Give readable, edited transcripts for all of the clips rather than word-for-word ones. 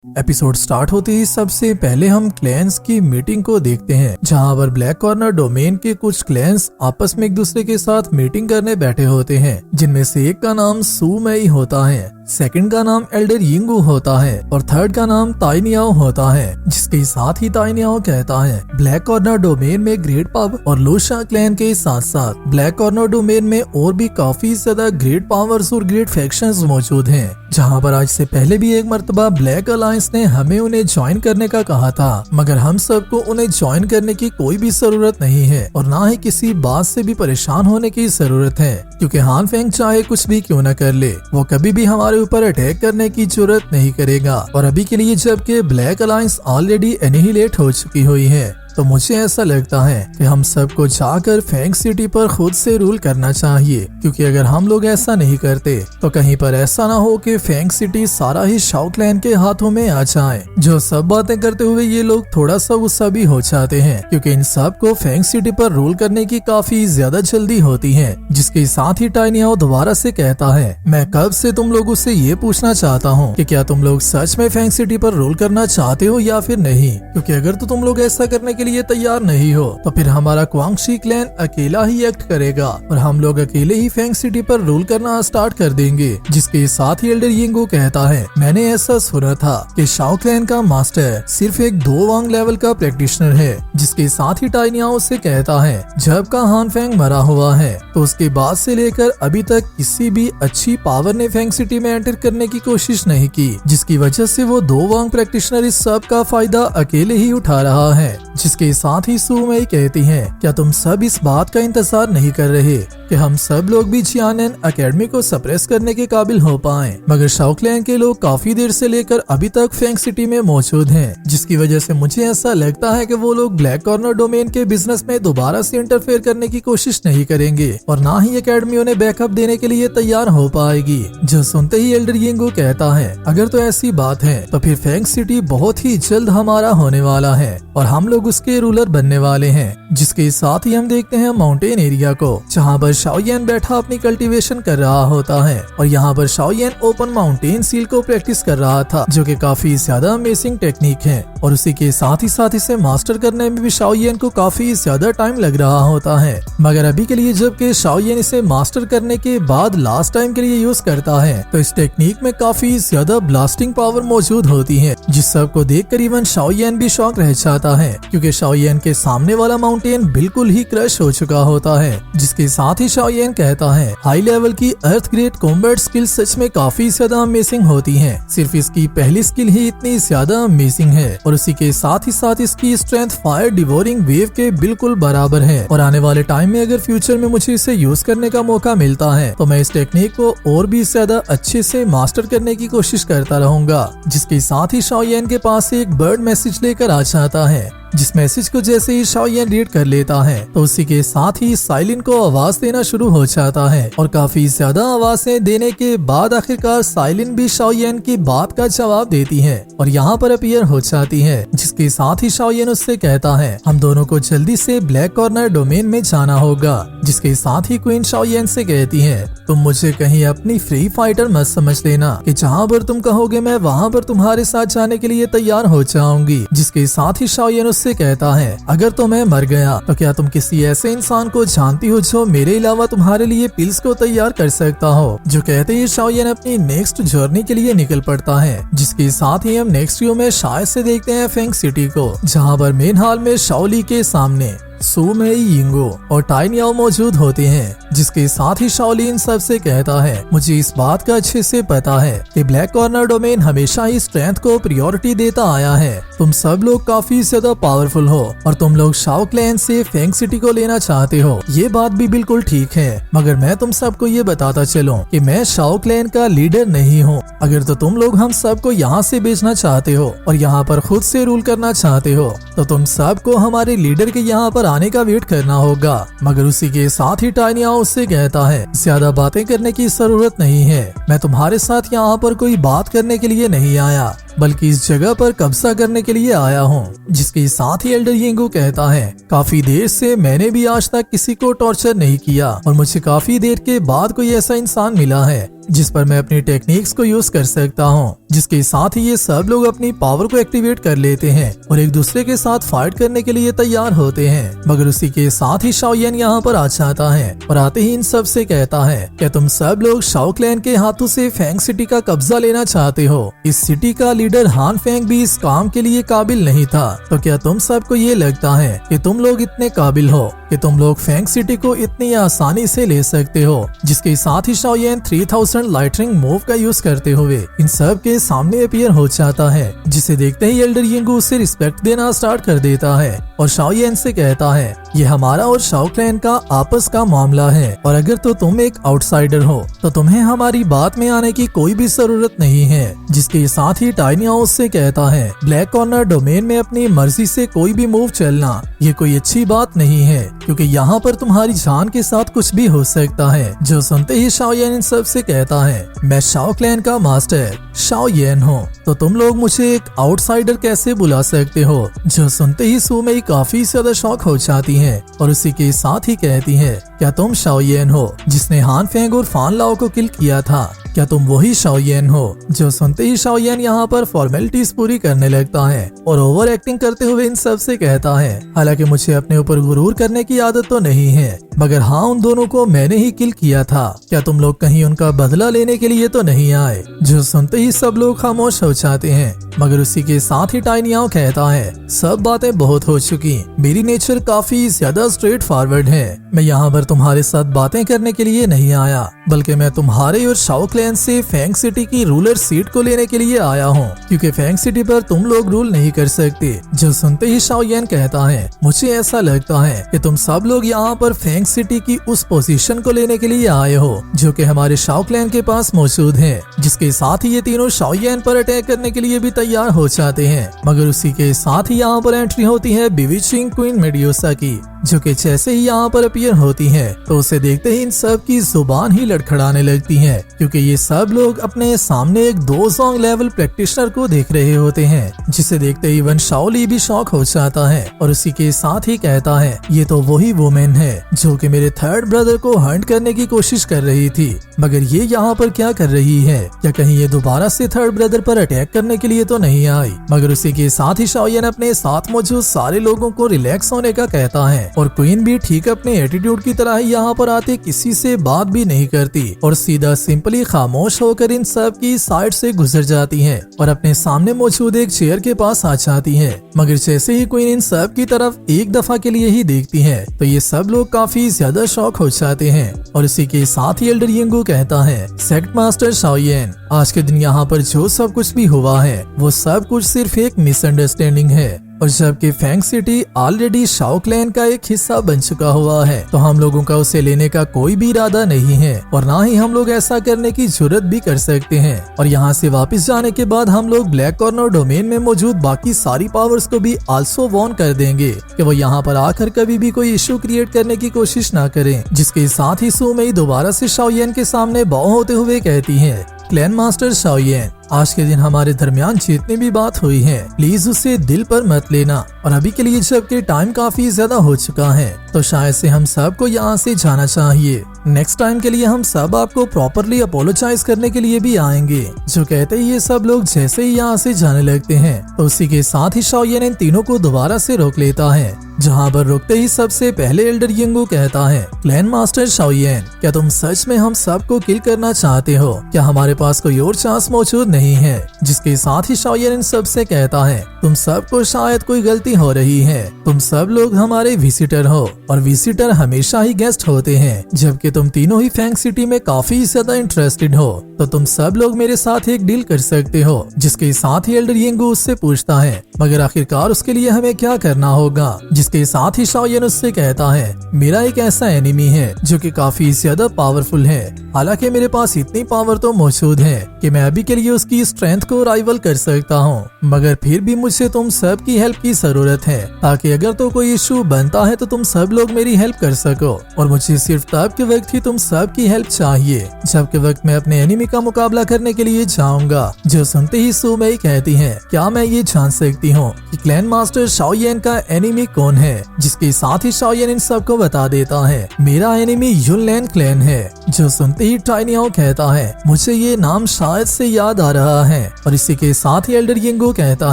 Episode start होते ही सबसे पहले हम क्लैंस की मीटिंग को देखते हैं, जहां पर ब्लैक कॉर्नर डोमेन के कुछ क्लैंस आपस में एक दूसरे के साथ मीटिंग करने बैठे होते हैं, जिनमें से एक का नाम सू मई होता है, सेकंड का नाम एल्डर यिंगू होता है और थर्ड का नाम ताइनियाओ होता है। जिसके साथ ही ताइनियाओ कहता है ब्लैक कॉर्नर डोमेन में ग्रेट पब और लूशा क्लैन के साथ साथ ब्लैक कॉर्नर डोमेन में और भी काफी ज्यादा ग्रेट पावर्स और ग्रेट फैक्शंस मौजूद हैं, जहां पर आज से पहले भी एक मर्तबा ब्लैक अलायंस ने हमें उन्हें ज्वाइन करने का कहा था, मगर हम सबको उन्हें ज्वाइन करने की कोई भी जरूरत नहीं है और ना ही किसी बात से भी परेशान होने की जरूरत है, क्योंकि हान फेंग चाहे कुछ भी क्यों न कर ले, वो कभी भी हमारे ऊपर अटैक करने की जरूरत नहीं करेगा। और अभी के लिए जबकि ब्लैक अलायंस ऑलरेडी एनिहिलेट हो चुकी हुई है, तो मुझे ऐसा लगता है कि हम सबको जाकर फेंग सिटी पर खुद से रूल करना चाहिए, क्योंकि अगर हम लोग ऐसा नहीं करते तो कहीं पर ऐसा ना हो कि फेंग सिटी सारा ही शाओ क्लैन के हाथों में आ जाए। जो सब बातें करते हुए ये लोग थोड़ा सा गुस्सा भी हो जाते हैं, क्योंकि इन सब को फेंग सिटी पर रूल करने की काफी ज्यादा जल्दी होती है। जिसके साथ ही टाइनियाओ दोबारा से कहता है, मैं कब से तुम लोगों से ये पूछना चाहता हूँ कि क्या तुम लोग सच में फेंग सिटी पर रूल करना चाहते हो या फिर नहीं, क्योंकि अगर तो तुम लोग ऐसा करने के लिए तैयार नहीं हो तो फिर हमारा क्वांगशी क्लैन अकेला ही एक्ट करेगा और हम लोग अकेले ही फेंग सिटी पर रूल करना स्टार्ट कर देंगे। जिसके साथ ही एल्डर यिंगू कहता है, मैंने ऐसा सुना था कि शाओ क्लैन का मास्टर सिर्फ एक 2 वांग लेवल का प्रैक्टिशनर है। जिसके साथ ही टाइनियाओ से कहता है, जब का हान फेंग मरा हुआ है तो उसके बाद से लेकर अभी तक किसी भी अच्छी पावर ने फेंग सिटी में एंटर करने की कोशिश नहीं की, जिसकी वजह से वो 2 वांग प्रैक्टिशनर इस सब का फायदा अकेले ही उठा रहा है। जिसके साथ ही सू मई कहती है, क्या तुम सब इस बात का इंतजार नहीं कर रहे कि हम सब लोग भी जियानन एकेडमी को सप्रेस करने के काबिल हो पाएं? मगर शाओ क्लैन के लोग काफी देर से लेकर अभी तक फेंग सिटी में मौजूद हैं, जिसकी वजह से मुझे ऐसा लगता है कि वो लोग ब्लैक कॉर्नर डोमेन के बिजनेस में दोबारा से इंटरफेयर करने की कोशिश नहीं करेंगे और ना ही एकेडमी उन्हें बैकअप देने के लिए तैयार हो पाएगी। जो सुनते ही एल्डर यिंगू कहता है, अगर तो ऐसी बात है तो फिर फेंग सिटी बहुत ही जल्द हमारा होने वाला है और हम लोग उसके रूलर बनने वाले हैं। जिसके साथ ही हम देखते हैं माउंटेन एरिया को, जहाँ पर शाओयन बैठा अपनी कल्टीवेशन कर रहा होता है और यहाँ पर शाओयन ओपन माउंटेन सील को प्रैक्टिस कर रहा था, जो कि काफी ज्यादा अमेजिंग टेक्निक है और उसी के साथ ही इसे मास्टर करने में भी शाओयन को काफी ज्यादा टाइम लग रहा होता है। मगर अभी के लिए जबकि शाओयन इसे मास्टर करने के बाद लास्ट टाइम के लिए यूज करता है, तो इस टेक्निक में काफी ज्यादा ब्लास्टिंग पावर मौजूद होती है, जिस सब को देख कर इवन शाओयन भी शॉक रह जाता है, क्योंकि शाओयन के सामने वाला माउंटेन बिल्कुल ही क्रश हो चुका होता है। जिसके साथ ही शाओयन कहता है, हाई लेवल की अर्थ ग्रेड कॉम्बैट स्किल सच में काफी ज्यादा अमेजिंग होती है, सिर्फ इसकी पहली स्किल ही इतनी ज्यादा अमेजिंग है और उसी के साथ इसकी स्ट्रेंथ फायर डिवोरिंग वेव के बिल्कुल बराबर है और आने वाले टाइम में अगर फ्यूचर में मुझे इसे यूज करने का मौका मिलता है तो मैं इस टेक्निक को और भी ज्यादा अच्छे से मास्टर करने की कोशिश करता रहूंगा। जिसके साथ ही शाओयन के पास एक बर्ड मैसेज लेकर आ जाता है, जिस मैसेज को जैसे ही शाओयन रीड कर लेता है तो उसी के साथ ही साइलिन को आवाज देना शुरू हो जाता है और काफी ज्यादा आवाजें देने के बाद आखिरकार साइलिन भी शाओयन की बात का जवाब देती है और यहाँ पर अपीयर हो जाती है। जिसके साथ ही शाओयन उससे कहता है, हम दोनों को जल्दी से ब्लैक कॉर्नर डोमेन में जाना होगा। जिसके साथ ही क्वीन शाओयन से कहती है, तुम मुझे कहीं अपनी फ्री फाइटर मत समझ लेना कि जहाँ पर तुम कहोगे मैं वहाँ पर तुम्हारे साथ जाने के लिए तैयार हो जाऊंगी। जिसके साथ ही शाओयन से कहता है, अगर तो मैं मर गया तो क्या तुम किसी ऐसे इंसान को जानती हो जो मेरे अलावा तुम्हारे लिए पिल्स को तैयार कर सकता हो? जो कहते ही शाओयन अपनी नेक्स्ट जर्नी के लिए निकल पड़ता है। जिसके साथ ही हम नेक्स्ट व्यू में शायद से देखते हैं फेंग सिटी को, जहाँ पर मेन हॉल में शाओली के सामने सू मई, यिंगू और टाइनियाओ मौजूद होते हैं। जिसके साथ ही शाओली इन सब से कहता है, मुझे इस बात का अच्छे से पता है कि ब्लैक कॉर्नर डोमेन हमेशा ही स्ट्रेंथ को प्रायोरिटी देता आया है। तुम सब लोग काफी ज्यादा पावरफुल हो और तुम लोग शाओ क्लैन से फेंग सिटी को लेना चाहते हो, ये बात भी बिल्कुल ठीक है, मगर मैं तुम सबको ये बताता चलूं कि मैं शाओ क्लैन का लीडर नहीं हूँ। अगर तो तुम लोग हम सबको यहाँ से भेजना चाहते हो और यहाँ पर खुद से रूल करना चाहते हो तो तुम सबको हमारे लीडर के यहाँ पर आने का वेट करना होगा। मगर उसी के साथ ही टाइनियाओ उससे कहता है, ज्यादा बातें करने की जरूरत नहीं है, मैं तुम्हारे साथ यहाँ पर कोई बात करने के लिए नहीं आया, बल्कि इस जगह पर कब्जा करने के लिए आया हूँ। जिसके साथ ही एल्डर यिंगू कहता है, काफी देर से मैंने भी आज तक किसी को टॉर्चर नहीं किया और मुझे काफी देर के बाद कोई ऐसा इंसान मिला है जिस पर मैं अपनी टेक्निक्स को यूज कर सकता हूँ, जिसके साथ ही ये सब लोग अपनी पावर को एक्टिवेट कर लेते हैं और एक दूसरे के साथ फाइट करने के लिए तैयार होते हैं। मगर उसी के साथ ही शाओ येन यहाँ पर आ जाता है और आते ही इन सब से कहता है, क्या तुम सब लोग शाओ क्लैन के हाथों से फेंग सिटी का कब्जा लेना चाहते हो? इस सिटी का लीडर हान फेंग भी इस काम के लिए काबिल नहीं था, तो क्या तुम सबको ये लगता है कि तुम लोग इतने काबिल हो कि तुम लोग फेंग सिटी को इतनी आसानी से ले सकते हो? जिसके साथ ही शाओ येन 3000 लाइटनिंग मूव का यूज करते हुए इन सब के सामने अपीयर हो जाता है, जिसे देखते ही एल्डर यिंगू उसे रिस्पेक्ट देना स्टार्ट कर देता है और शाओ येन से कहता है, ये हमारा और शाओ क्लैन का आपस का मामला है और अगर तो तुम एक आउटसाइडर हो तो तुम्हें हमारी बात में आने की कोई भी जरूरत नहीं है। जिसके साथ ही टाइनी हाउस से कहता है, ब्लैक कॉर्नर डोमेन में अपनी मर्जी से कोई भी मूव चलना ये कोई अच्छी बात नहीं है, क्योंकि यहाँ पर तुम्हारी जान के साथ कुछ भी हो सकता है। जो सुनते ही शाओ येन इन सब से कहता है, मैं शाओ क्लैन का मास्टर शाओ येन हूँ, तो तुम लोग मुझे एक आउटसाइडर कैसे बुला सकते हो? जो सुनते ही सू मेई काफी ज्यादा शॉक हो जाती है और उसी के साथ ही कहती है, क्या तुम शाओ येन हो जिसने हान फेंग और फान लाओ को किल किया था? क्या तुम वही शाओ येन हो? जो सुनते ही शाओ येन यहाँ पर फॉर्मेलिटीज पूरी करने लगता है और ओवर एक्टिंग करते हुए इन सब से कहता है, हालांकि मुझे अपने ऊपर गुरूर करने की आदत तो नहीं है, मगर हाँ उन दोनों को मैंने ही किल किया था। क्या तुम लोग कहीं उनका बदला लेने के लिए तो नहीं आए? जो सुनते ही सब लोग खामोश हो जाते हैं, मगर उसी के साथ ही टाइनी हाउ कहता है, सब बातें बहुत हो चुकी, मेरी नेचर काफी ज्यादा स्ट्रेट फॉरवर्ड है। मैं यहाँ पर तुम्हारे साथ बातें करने के लिए नहीं आया, बल्कि मैं तुम्हारे और शाओ क्लैन से फेंग सिटी की रूलर सीट को लेने के लिए आया हूँ, क्योंकि फेंग सिटी पर तुम लोग रूल नहीं कर सकते। जो सुनते ही शाओ येन कहता है, मुझे ऐसा लगता है कि तुम सब लोग यहाँ पर फेंग सिटी की उस पोजीशन को लेने के लिए आए हो जो कि हमारे शाओ क्लैन के पास मौजूद है। जिसके साथ ही ये तीनों शाओ येन पर अटैक करने के लिए भी तैयार हो जाते हैं, मगर उसी के साथ ही यहाँ पर एंट्री होती है बिविचिंग क्वीन मेड्यूसा की, जो कि जैसे ही यहाँ पर अपीयर होती है तो उसे देखते ही इन सब की जुबान ही लड़खड़ाने लगती है, क्योंकि ये सब लोग अपने सामने एक 2 सॉन्ग लेवल प्रैक्टिशनर को देख रहे होते हैं, जिसे देखते ही वन शाओ ली भी शॉक हो जाता है और उसी के साथ ही कहता है, ये तो वही वुमेन है जो कि मेरे थर्ड ब्रदर को हंट करने की कोशिश कर रही थी, मगर ये यहाँ पर क्या कर रही है? क्या कहीं ये दोबारा से थर्ड ब्रदर पर अटैक करने के लिए तो नहीं आई? मगर उसी के साथ ही शाओ येन अपने साथ मौजूद सारे लोगों को रिलैक्स होने का कहता है और क्वीन भी ठीक अपने एटीट्यूड की तरह ही यहाँ पर आते किसी से बात भी नहीं करती और सीधा सिंपली खामोश होकर इन सब की साइड से गुजर जाती है और अपने सामने मौजूद एक चेयर के पास आ जाती है। मगर जैसे ही क्वीन इन सब की तरफ एक दफा के लिए ही देखती है तो ये सब लोग काफी ज्यादा शॉक हो जाते हैं और इसी के साथ ही एल्डर यिंगू कहता है, सेक्ट मास्टर शाओ येन, आज के दिन यहाँ पर जो सब कुछ भी हुआ है वो सब कुछ सिर्फ एक मिसअंडरस्टैंडिंग है और जबकि Feng city already Shao clan का एक हिस्सा बन चुका हुआ है तो हम लोगों का उसे लेने का कोई भी इरादा नहीं है और ना ही हम लोग ऐसा करने की जरूरत भी कर सकते हैं। और यहाँ से वापस जाने के बाद हम लोग ब्लैक कॉर्नर डोमेन में मौजूद बाकी सारी पावर्स को भी आल्सो वॉर्न कर देंगे कि वो यहाँ पर आकर कभी भी कोई इश्यू क्रिएट करने की कोशिश ना करें। जिसके साथ ही सू मेई दोबारा से शाओ येन के सामने बाव होते हुए कहती है, क्लैन मास्टर शाओ येन, आज के दिन हमारे दरमियान जितनी भी बात हुई है प्लीज उसे दिल पर मत लेना और अभी के लिए जबकि टाइम काफी ज्यादा हो चुका है तो शायद से हम सबको यहाँ से जाना चाहिए। नेक्स्ट टाइम के लिए हम सब आपको प्रॉपरली अपोलोजाइज करने के लिए भी आएंगे। जो कहते ही ये सब लोग जैसे ही यहाँ से जाने लगते हैं तो उसी के साथ ही शाओ येन इन तीनों को दोबारा से रोक लेता है। जहाँ पर रुकते ही सबसे पहले एल्डर यिंगू कहता है, क्लैन मास्टर शाओ येन, क्या तुम सच में हम सबको किल करना चाहते हो? क्या हमारे पास कोई और चांस मौजूद नहीं है? जिसके साथ ही शाओ येन इन सब से कहता है, तुम सबको शायद कोई गलती हो रही है, तुम सब लोग हमारे विजिटर हो और विजिटर हमेशा ही गेस्ट होते हैं, जबकि तुम तीनों ही फेंग सिटी में काफी ज्यादा इंटरेस्टेड हो तो तुम सब लोग मेरे साथ एक डील कर सकते हो। जिसके साथ ही एल्डर यिंगू उससे पूछता है, मगर आखिरकार उसके लिए हमें क्या करना होगा? जिसके साथ ही शाओ येन उससे कहता है, मेरा एक ऐसा एनिमी है जो कि काफी ज्यादा पावरफुल है, हालांकि मेरे पास इतनी पावर तो मौजूद है कि मैं अभी के लिए उसकी स्ट्रेंथ को राइवल कर सकता हूँ, मगर फिर भी मुझे तुम सब की हेल्प की जरूरत है ताकि अगर तो कोई इशू बनता है तो तुम सब लोग मेरी हेल्प कर सको और मुझे सिर्फ तब के वक्त ही तुम सब की हेल्प चाहिए जब के वक्त मैं अपने एनिमी का मुकाबला करने के लिए जाऊंगा। जो सुनते ही सू मेई कहती है, क्या मैं ये जान सकती चाहती हूँ कि क्लैन मास्टर शाओयेन का एनिमी कौन है, जिसके साथ ही शाओयेन इन सबको बता देता है मेरा एनिमी युनलैन क्लैन है। जो सुनते ही टाइनी हाउ कहता है मुझे ये नाम शायद से याद आ रहा है, और इसी के साथ ही एल्डर यिंगो कहता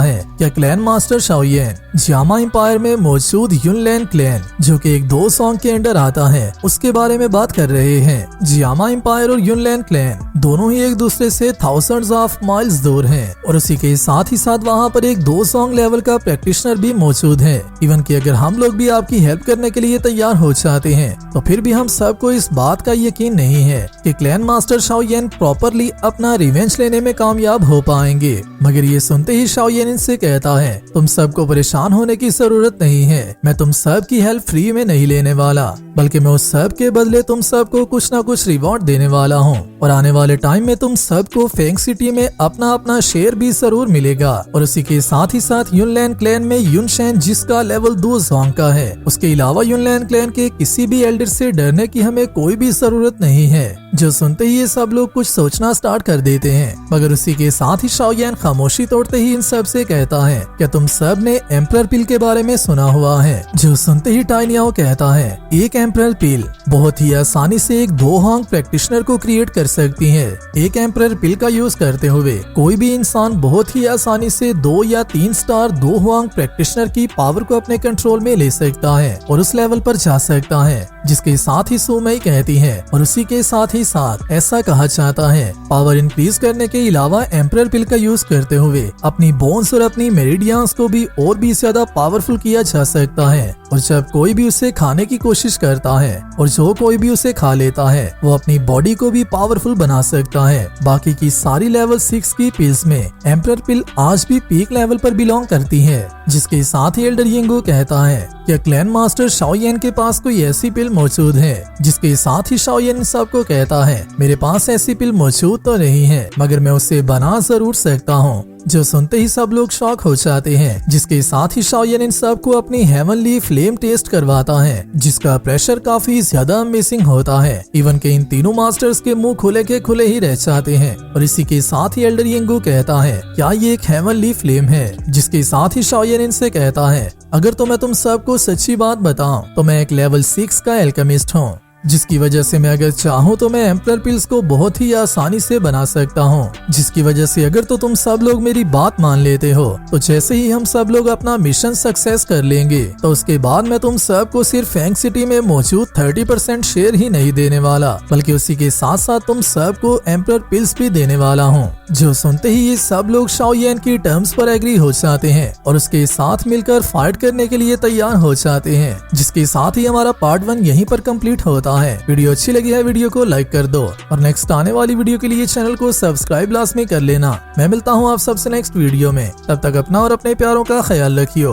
है क्या क्लैन मास्टर शाओयेन जियामा एम्पायर में मौजूद युनलैन क्लैन जो कि एक 2 सॉन्ग के अंडर आता है उसके बारे में बात कर रहे हैं। जियामा एम्पायर और युनलैन क्लैन दोनों ही एक दूसरे से थाउजेंड्स ऑफ माइल्स दूर हैं, और उसी के साथ ही साथ वहाँ पर एक 2 सॉन्ग लेवल का प्रैक्टिशनर भी मौजूद है। इवन कि अगर हम लोग भी आपकी हेल्प करने के लिए तैयार हो जाते हैं तो फिर भी हम सबको इस बात का यकीन नहीं है कि क्लैन मास्टर शाओयेन प्रॉपरली अपना रिवेंज लेने में कामयाब हो पाएंगे। मगर ये सुनते ही शाओयेन इनसे कहता है तुम सबको परेशान होने की जरूरत नहीं है, मैं तुम सब की हेल्प फ्री में नहीं लेने वाला, बल्कि मैं उस सब के बदले तुम सबको कुछ न कुछ रिवॉर्ड देने वाला हूँ, और आने वाले टाइम में तुम सबको फेंग सिटी में अपना अपना शेयर भी जरूर मिलेगा। और उसी के साथ ही साथ युनलैन क्लैन में युनशेन जिसका लेवल 2 सॉन्ग का है, उसके अलावा युनलैन क्लैन के किसी भी एल्डर से डरने की हमें कोई भी जरूरत नहीं है। जो सुनते ही ये सब लोग कुछ सोचना स्टार्ट कर देते हैं, मगर उसी के साथ ही शाओयेन खामोशी तोड़ते ही इन सब से कहता है क्या तुम सब ने एम्परर पिल के बारे में सुना हुआ है। जो सुनते ही टाइनी हाउ कहता है एक एम्परर पिल बहुत ही आसानी से एक 2 हॉन्ग प्रैक्टिशनर को क्रिएट कर सकती है। एक एम्परर पिल का यूज करते हुए कोई भी इंसान बहुत ही आसानी से 2 या 3 स्टार 2 हॉन्ग प्रैक्टिशनर की पावर को अपने कंट्रोल में ले सकता है और उस लेवल पर जा सकता है, जिसके साथ ही सुमई कहती है और उसी के साथ ही साथ ऐसा कहा जाता है पावर इंक्रीज करने के अलावा एम्परर पिल का यूज करते हुए अपनी बोन्स और अपनी मेरिडियंस को भी और भी ज्यादा पावरफुल किया जा सकता है। और जब कोई भी उसे खाने की कोशिश करता है और जो कोई भी उसे खा लेता है वो अपनी बॉडी को भी पावरफुल बना सकता है। बाकी की सारी लेवल 6 की पिल्स में एम्परर पिल आज भी पीक लेवल पर बिलोंग करती है। जिसके साथ ही एल्डर यिंगो कहता है क्या क्लैन मास्टर शाओयेन के पास कोई ऐसी पिल मौजूद है, जिसके साथ ही शाओयेन सबको कहता है मेरे पास ऐसी पिल मौजूद तो नहीं है, मगर मैं उसे बना जरूर सकता हूँ। जो सुनते ही सब लोग शॉक हो जाते हैं, जिसके साथ ही शाओयेन इन सबको अपनी हेवनली फ्लेम टेस्ट करवाता है, जिसका प्रेशर काफी ज्यादा अमेजिंग होता है। इवन के इन तीनों मास्टर्स के मुंह खुले के खुले ही रह जाते हैं। और इसी के साथ ही एल्डर यिंगो कहता है क्या ये एक हेवनली फ्लेम है, जिसके साथ ही शाओयेन इनसे कहता है अगर तो मैं तुम सबको सच्ची बात बताऊं तो मैं एक लेवल 6 का एल्केमिस्ट हूँ, जिसकी वजह से मैं अगर चाहूँ तो मैं एम्परर पिल्स को बहुत ही आसानी से बना सकता हूँ। जिसकी वजह से अगर तो तुम सब लोग मेरी बात मान लेते हो तो जैसे ही हम सब लोग अपना मिशन सक्सेस कर लेंगे तो उसके बाद मैं तुम सबको सिर्फ फेंग सिटी में मौजूद 30% शेयर ही नहीं देने वाला, बल्कि उसी के साथ साथ तुम सबको एम्परर पिल्स भी देने वाला हूँ। जो सुनते ही ये सब लोग शाओयेन की टर्म्स पर एग्री हो जाते हैं और उसके साथ मिलकर फाइट करने के लिए तैयार हो जाते हैं। जिसके साथ ही हमारा पार्ट 1 यहीं पर कंप्लीट होता है। वीडियो अच्छी लगी है वीडियो को लाइक कर दो और नेक्स्ट आने वाली वीडियो के लिए चैनल को सब्सक्राइब लाजमी कर लेना। मैं मिलता हूँ आप सबसे नेक्स्ट वीडियो में, तब तक अपना और अपने प्यारों का ख्याल रखियो।